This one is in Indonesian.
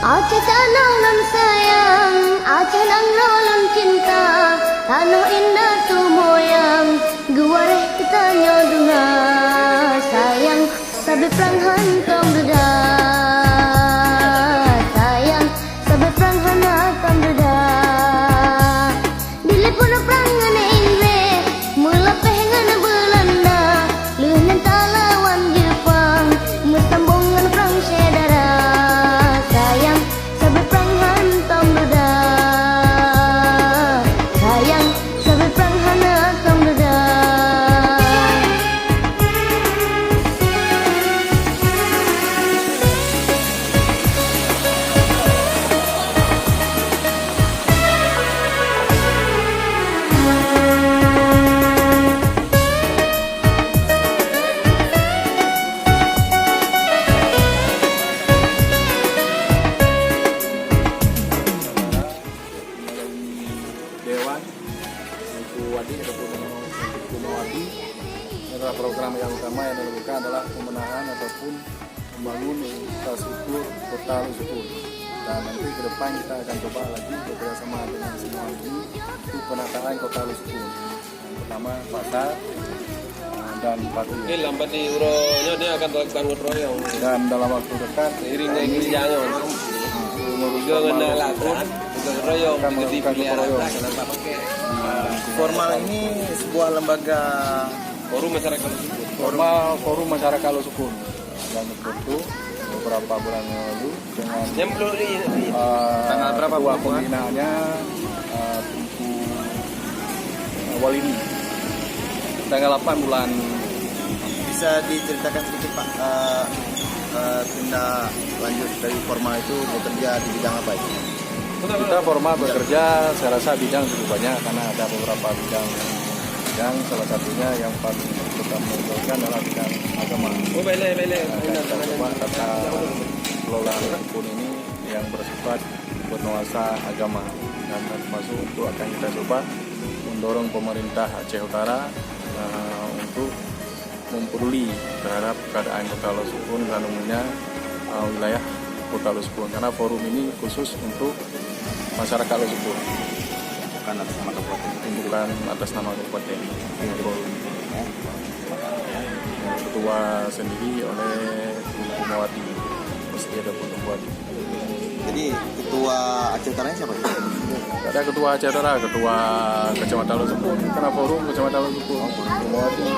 Aceh tanah nan sayang, Aceh nan rolon cinta, tanah indah tu moyang, guareh kita nyodunga, sayang sabe perang hantam deda, sayang sabe perang hantam deda. Dilepon perang ngane Inggris, melepeh ngane Belanda, leunan talawan Jepang, mesambongan perang sedara. Dewan Suku Wadi ataupun Kuno Wadi adalah program yang utama yang dilakukan adalah pemenahan ataupun membangun infrastruktur kota Lusukun, dan nanti ke depan kita akan coba lagi bekerjasama dengan semua ini untuk penataan kota Lusukun. Yang pertama pasar dan patung. Ini lambat di uronya dia akan melakukan gotong royong Dan dalam waktu dekat iringnya kerjanya juga kena lakukan gotong royong akan melakukan gotong royong. Formal ini sebuah lembaga forum masyarakat Lusukun. Forum masyarakat Lusukun yang terbentuk beberapa bulan yang lalu dengan Yang belum tanggal berapa ketua Bu? pembinaannya Tunku awal ini tanggal 8 bulan. Bisa diceritakan sedikit Pak tindak lanjut dari formal itu bekerja di bidang apa itu? Kita formal bekerja, saya rasa bidang cukup banyak karena ada beberapa bidang salah satunya yang paling kita menonjolkan adalah bidang agama. Oh bele. Kita coba tata kelola Lusukun ini yang bersifat bernuansa agama, dan termasuk untuk akan kita coba mendorong pemerintah Aceh Utara untuk mempeduli terhadap keadaan kota Lusukun dan umumnya wilayah kota Lusukun, karena forum ini khusus untuk masyarakat Lusukun, Bukan atas nama kabupaten. bukan atas nama kabupaten. Forum yang ketua sendiri oleh Tunku Mawati, meski ada Tunku Mawati. Jadi ketua Aceh Utara siapa? Ada ketua Aceh Utara, ketua Kecamatan Lusukun, karena forum Kecamatan Lusukun, Tunku Mawati.